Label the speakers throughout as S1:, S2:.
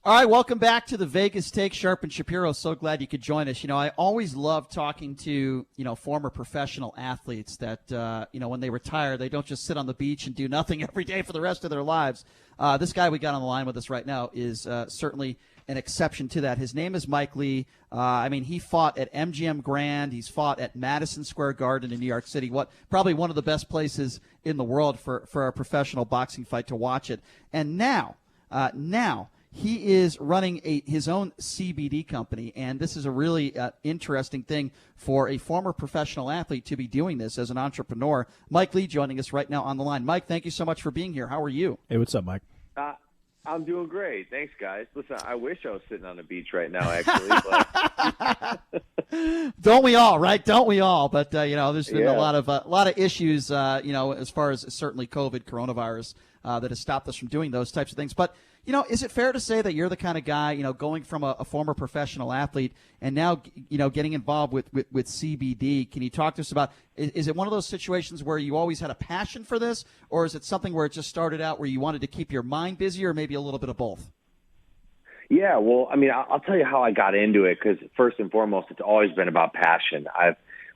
S1: All right, welcome back to the Vegas Take. Sharp and Shapiro, so glad you could join us. I always love talking to, former professional athletes that, when they retire, they don't just sit on the beach and do nothing every day for the rest of their lives. This guy we got on the line with us right now is certainly an exception to that. His name is Mike Lee. He fought at MGM Grand. He's fought at Madison Square Garden in New York City, probably one of the best places in the world for a professional boxing fight to watch it. And now, he is running his own CBD company, and this is a really interesting thing for a former professional athlete to be doing this as an entrepreneur. Mike Lee joining us right now on the line. Mike, thank you so much for being here. How are you?
S2: Hey, what's up, Mike?
S3: I'm doing great. Thanks, guys. Listen, I wish I was sitting on the beach right now, actually. But...
S1: Don't we all, right? Don't we all? But, there's been a lot of issues, as far as certainly COVID, coronavirus, that has stopped us from doing those types of things. But, is it fair to say that you're the kind of guy, going from a former professional athlete and now, getting involved with CBD? Can you talk to us about, is it one of those situations where you always had a passion for this, or is it something where it just started out where you wanted to keep your mind busy, or maybe a little bit of both?
S3: Yeah, well, I'll tell you how I got into it, because first and foremost, it's always been about passion.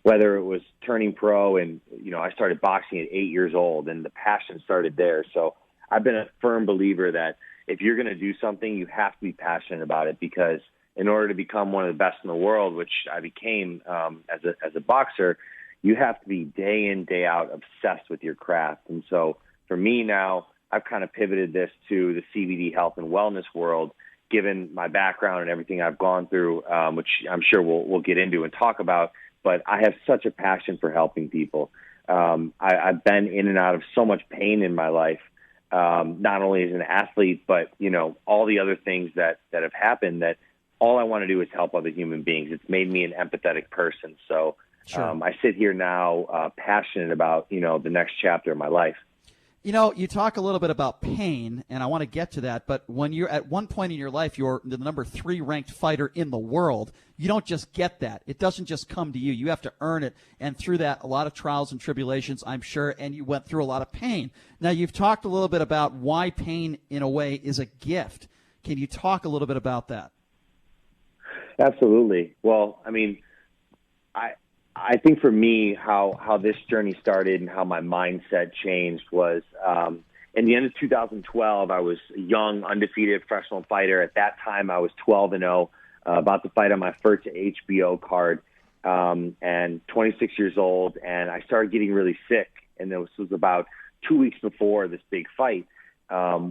S3: Whether it was turning pro and, I started boxing at 8 years old, and the passion started there. So I've been a firm believer that if you're going to do something, you have to be passionate about it, because in order to become one of the best in the world, which I became as a boxer, you have to be day in, day out obsessed with your craft. And so for me now, I've kind of pivoted this to the CBD health and wellness world, given my background and everything I've gone through, which I'm sure we'll get into and talk about. But I have such a passion for helping people. I've been in and out of so much pain in my life. Not only as an athlete, but, all the other things that have happened, that all I want to do is help other human beings. It's made me an empathetic person. So
S1: sure.
S3: I sit here now passionate about, the next chapter of my life.
S1: You talk a little bit about pain, and I want to get to that, but when you're at one point in your life, you're the number 3 ranked fighter in the world, you don't just get that. It doesn't just come to you. You have to earn it, and through that, a lot of trials and tribulations, I'm sure, and you went through a lot of pain. Now, you've talked a little bit about why pain, in a way, is a gift. Can you talk a little bit about that?
S3: Absolutely. Well, I think for me, how this journey started and how my mindset changed was in the end of 2012, I was a young, undefeated professional fighter. At that time, I was 12-0, about to fight on my first HBO card, and 26 years old. And I started getting really sick. And this was about 2 weeks before this big fight.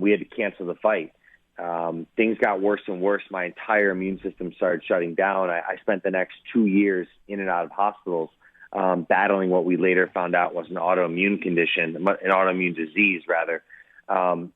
S3: We had to cancel the fight. Things got worse and worse. My entire immune system started shutting down. I spent the next 2 years in and out of hospitals, battling what we later found out was an autoimmune condition, an autoimmune disease, rather.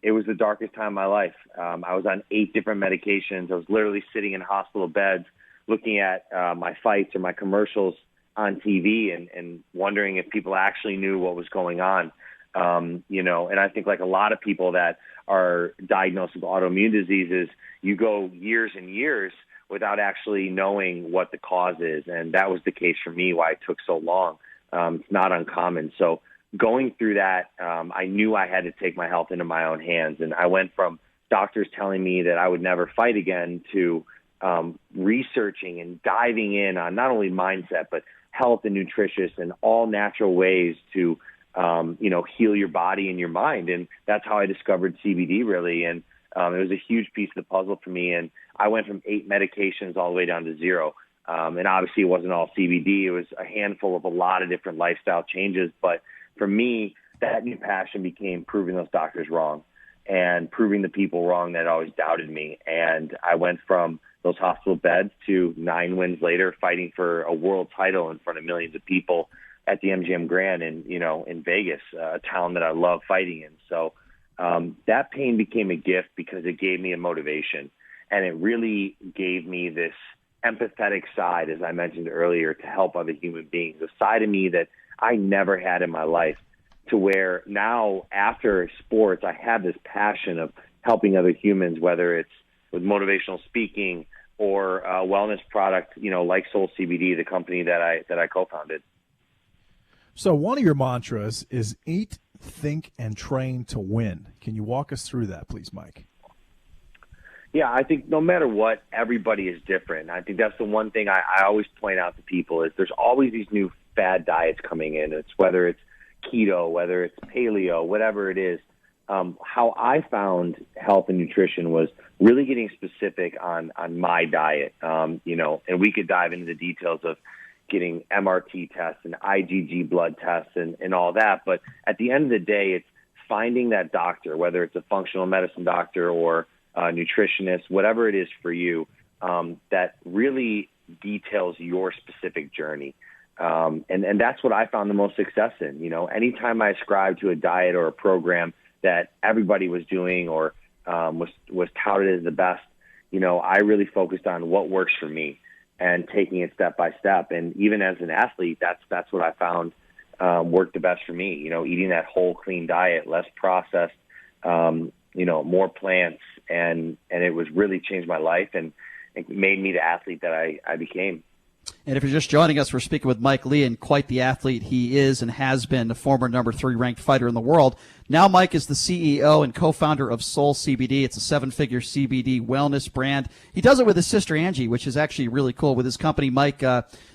S3: It was the darkest time of my life. I was on 8 different medications. I was literally sitting in hospital beds looking at my fights or my commercials on TV and wondering if people actually knew what was going on. And I think like a lot of people that are diagnosed with autoimmune diseases, you go years and years without actually knowing what the cause is. And that was the case for me, why it took so long. It's not uncommon. So going through that, I knew I had to take my health into my own hands. And I went from doctors telling me that I would never fight again to researching and diving in on not only mindset, but health and nutritious and all natural ways to heal your body and your mind. And that's how I discovered CBD, really. And it was a huge piece of the puzzle for me. And I went from 8 medications all the way down to 0. And obviously it wasn't all CBD. It was a handful of a lot of different lifestyle changes. But for me, that new passion became proving those doctors wrong and proving the people wrong that always doubted me. And I went from those hospital beds to 9 wins later, fighting for a world title in front of millions of people at the MGM Grand in Vegas, a town that I love fighting in. So that pain became a gift because it gave me a motivation, and it really gave me this empathetic side, as I mentioned earlier, to help other human beings, a side of me that I never had in my life, to where now after sports, I have this passion of helping other humans, whether it's with motivational speaking or a wellness product, like Soul CBD, the company that I co-founded.
S2: So one of your mantras is eat, think, and train to win. Can you walk us through that, please, Mike?
S3: Yeah, I think no matter what, everybody is different. I think that's the one thing I always point out to people is there's always these new fad diets coming in. It's whether it's keto, whether it's paleo, whatever it is. How I found health and nutrition was really getting specific on my diet. And we could dive into the details of getting MRT tests and IgG blood tests and all that. But at the end of the day, it's finding that doctor, whether it's a functional medicine doctor or nutritionist, whatever it is for you, that really details your specific journey. And that's what I found the most success in. Anytime I ascribed to a diet or a program that everybody was doing or was touted as the best, I really focused on what works for me and taking it step by step. And even as an athlete, that's what I found worked the best for me. Eating that whole, clean diet, less processed, more plants, and it was really changed my life and it made me the athlete that I became.
S1: And if you're just joining us, we're speaking with Mike Lee, and quite the athlete he is and has been, the former number 3 ranked fighter in the world. Now Mike is the CEO and co-founder of Soul CBD. It's a 7-figure CBD wellness brand. He does it with his sister Angie, which is actually really cool. With his company, Mike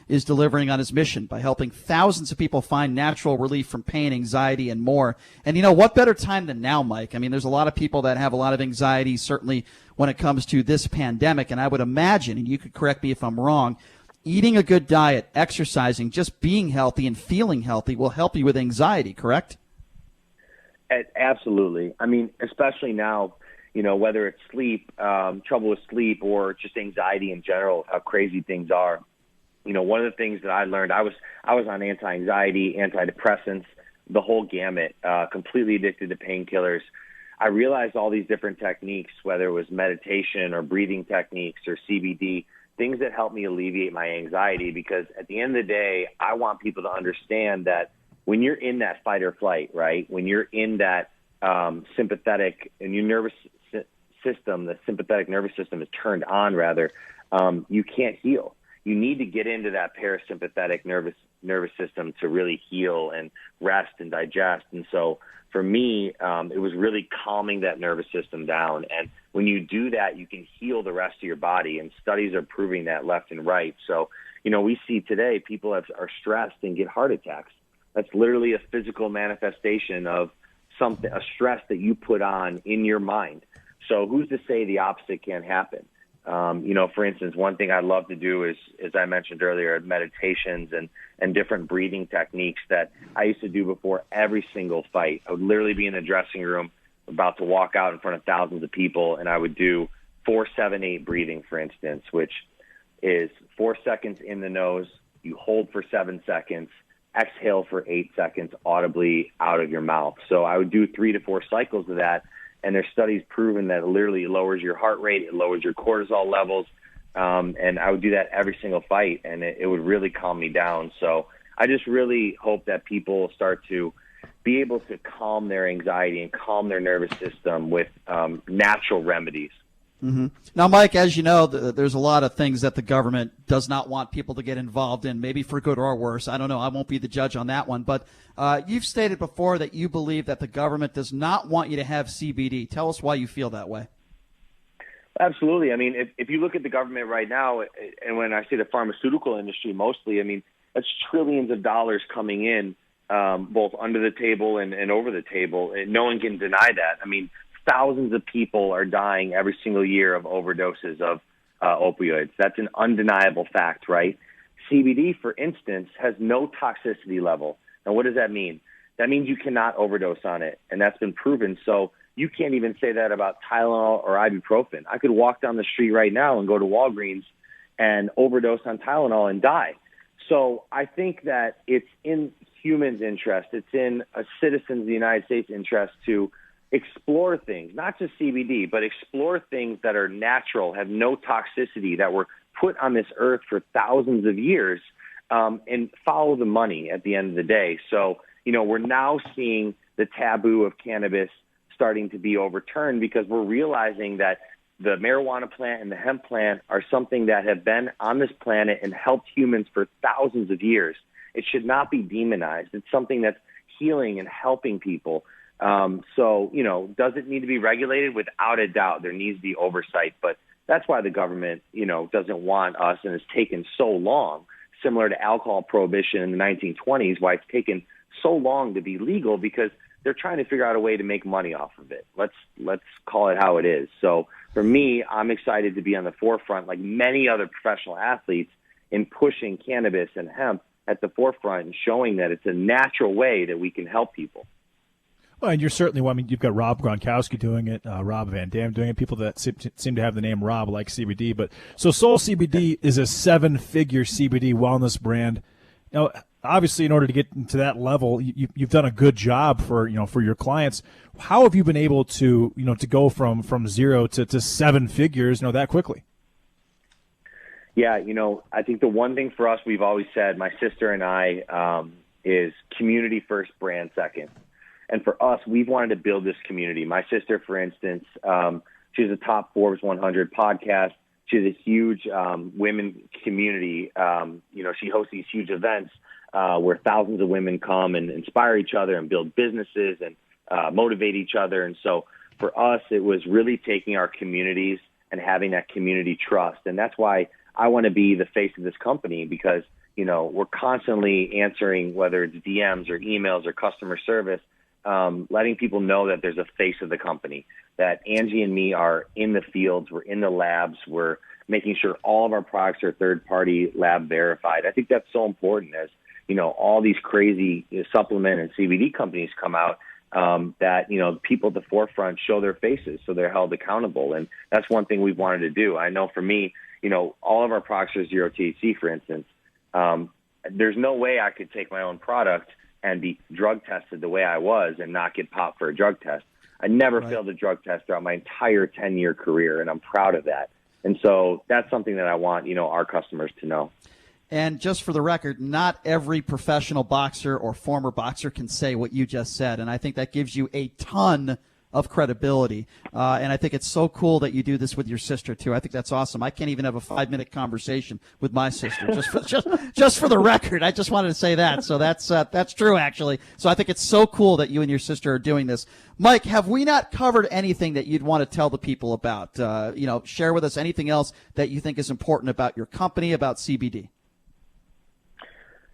S1: is delivering on his mission by helping thousands of people find natural relief from pain, anxiety, and more. And what better time than now, Mike? I mean, there's a lot of people that have a lot of anxiety, certainly when it comes to this pandemic. And I would imagine, and you could correct me if I'm wrong, eating a good diet, exercising, just being healthy and feeling healthy will help you with anxiety, correct?
S3: Absolutely. I mean, especially now, whether it's sleep, trouble with sleep, or just anxiety in general, how crazy things are. One of the things that I learned, I was on anti-anxiety, antidepressants, the whole gamut, completely addicted to painkillers. I realized all these different techniques, whether it was meditation or breathing techniques or CBD, things that help me alleviate my anxiety, because at the end of the day, I want people to understand that when you're in that fight or flight, right, when you're in that sympathetic and your nervous system, the sympathetic nervous system is turned on, rather, you can't heal. You need to get into that parasympathetic nervous system to really heal and rest and digest. And so for me, it was really calming that nervous system down. And when you do that, you can heal the rest of your body. And studies are proving that left and right. So, we see today people are stressed and get heart attacks. That's literally a physical manifestation of a stress that you put on in your mind. So who's to say the opposite can't happen? For instance, one thing I love to do is, as I mentioned earlier, meditations and different breathing techniques that I used to do before every single fight. I would literally be in the dressing room about to walk out in front of thousands of people, and I would do 4-7-8 breathing, for instance, which is 4 seconds in the nose, you hold for 7 seconds, exhale for 8 seconds audibly out of your mouth. So I would do 3 to 4 cycles of that. And there's studies proven that it literally lowers your heart rate, it lowers your cortisol levels, and I would do that every single fight, and it would really calm me down. So I just really hope that people start to be able to calm their anxiety and calm their nervous system with natural remedies.
S1: Mm-hmm. Now, Mike, as you know, there's a lot of things that the government does not want people to get involved in, maybe for good or worse. I don't know. I won't be the judge on that one. But you've stated before that you believe that the government does not want you to have CBD. Tell us why you feel that way.
S3: Absolutely. I mean, if you look at the government right now, and when I say the pharmaceutical industry mostly, I mean, that's trillions of dollars coming in, both under the table and over the table. And no one can deny that. I mean, thousands of people are dying every single year of overdoses of opioids. That's an undeniable fact, right? CBD, for instance, has no toxicity level. Now, what does that mean? That means you cannot overdose on it, and that's been proven. So you can't even say that about Tylenol or ibuprofen. I could walk down the street right now and go to Walgreens and overdose on Tylenol and die. So I think that it's in humans' interest, it's in a citizen's of the United States interest to explore things, not just CBD, but explore things that are natural, have no toxicity, that were put on this earth for thousands of years, and follow the money at the end of the day. So, we're now seeing the taboo of cannabis starting to be overturned because we're realizing that the marijuana plant and the hemp plant are something that have been on this planet and helped humans for thousands of years. It should not be demonized. It's something that's healing and helping people. So, does it need to be regulated? Without a doubt, there needs to be oversight. But that's why the government, doesn't want us, and it's taken so long, similar to alcohol prohibition in the 1920s, why it's taken so long to be legal, because they're trying to figure out a way to make money off of it. Let's call it how it is. So for me, I'm excited to be on the forefront, like many other professional athletes, in pushing cannabis and hemp at the forefront and showing that it's a natural way that we can help people.
S2: Well, and you're certainly, you've got Rob Gronkowski doing it, Rob Van Dam doing it, people that seem to have the name Rob like CBD. But so Soul CBD is a 7-figure CBD wellness brand. Now, obviously, in order to get to that level, you've done a good job for your clients. How have you been able to to go from 0 to 7 figures that quickly?
S3: Yeah, I think the one thing for us, we've always said, my sister and I, is community first, brand second. And for us, we've wanted to build this community. My sister, for instance, she's a top Forbes 100 podcast. She has a huge women community. She hosts these huge events where thousands of women come and inspire each other and build businesses and motivate each other. And so for us, it was really taking our communities and having that community trust. And that's why I want to be the face of this company, because, we're constantly answering, whether it's DMs or emails or customer service, letting people know that there's a face of the company, that Angie and me are in the fields, we're in the labs, we're making sure all of our products are third-party lab verified. I think that's so important as, all these crazy supplement and CBD companies come out, that, people at the forefront show their faces so they're held accountable. And that's one thing we've wanted to do. I know for me, all of our products are 0 THC, for instance. There's no way I could take my own product and be drug tested the way I was and not get popped for a drug test. I never failed a drug test throughout my entire 10-year career, and I'm proud of that. And so that's something that I want, our customers to know.
S1: And just for the record, not every professional boxer or former boxer can say what you just said, and I think that gives you a ton of credibility. And I think it's so cool that you do this with your sister too. I think that's awesome. I can't even have a 5-minute conversation with my sister. Just for the record, I just wanted to say that. So that's true, actually. So I think it's so cool that you and your sister are doing this. Mike, have we not covered anything that you'd want to tell the people about? Share with us anything else that you think is important about your company, about CBD.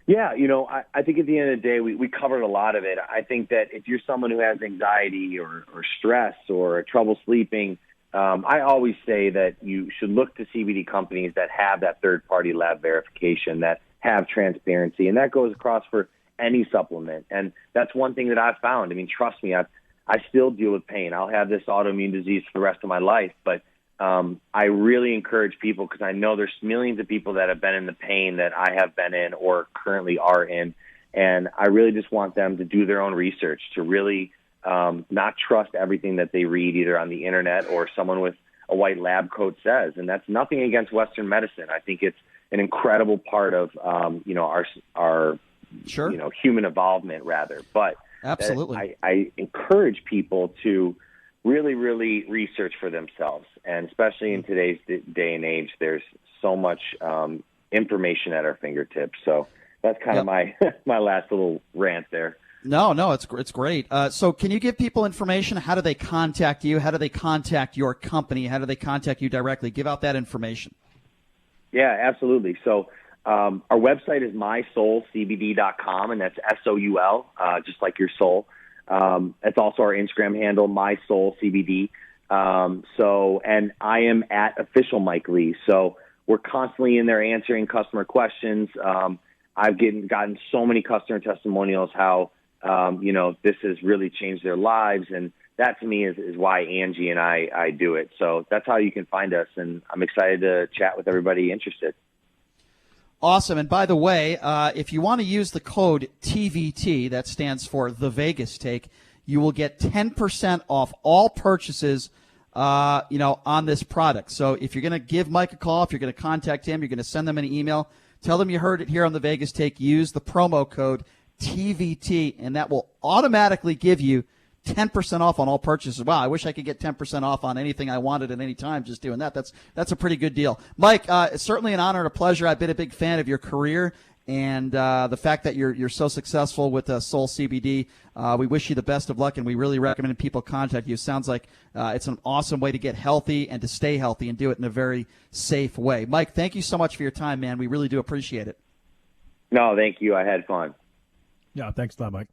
S3: Yeah, I think at the end of the day, we covered a lot of it. I think that if you're someone who has anxiety or stress or trouble sleeping, I always say that you should look to CBD companies that have that third-party lab verification, that have transparency, and that goes across for any supplement. And that's one thing that I've found. I mean, trust me, I still deal with pain. I'll have this autoimmune disease for the rest of my life, but I really encourage people, because I know there's millions of people that have been in the pain that I have been in or currently are in. And I really just want them to do their own research, to really not trust everything that they read either on the internet or someone with a white lab coat says. And that's nothing against Western medicine. I think it's an incredible part of, our human evolvement rather. But
S1: absolutely,
S3: I encourage people to really, really research for themselves. And especially in today's day and age, there's so much information at our fingertips. So that's kind of my last little rant there.
S1: No, it's great. So can you give people information? How do they contact you? How do they contact your company? How do they contact you directly? Give out that information. Yeah,
S3: absolutely. So our website is mysoulcbd.com, and that's SOUL, just like your soul. It's also our Instagram handle, mysoulcbd. And I am at official Mike Lee. So we're constantly in there answering customer questions. I've gotten so many customer testimonials how, this has really changed their lives. And that to me is why Angie and I do it. So that's how you can find us. And I'm excited to chat with everybody interested.
S1: Awesome. And by the way, if you want to use the code TVT, that stands for The Vegas Take, you will get 10% off all purchases, on this product. So if you're going to give Mike a call, if you're going to contact him, you're going to send them an email, tell them you heard it here on The Vegas Take, use the promo code TVT, and that will automatically give you 10% off on all purchases. Wow, I wish I could get 10% off on anything I wanted at any time just doing that. That's a pretty good deal. Mike, it's certainly an honor and a pleasure. I've been a big fan of your career and the fact that you're so successful with Soul CBD. We wish you the best of luck, and we really recommend people contact you. Sounds like it's an awesome way to get healthy and to stay healthy and do it in a very safe way. Mike, thank you so much for your time, man. We really do appreciate it.
S3: No, thank you. I had fun.
S2: Yeah, thanks a lot, Mike.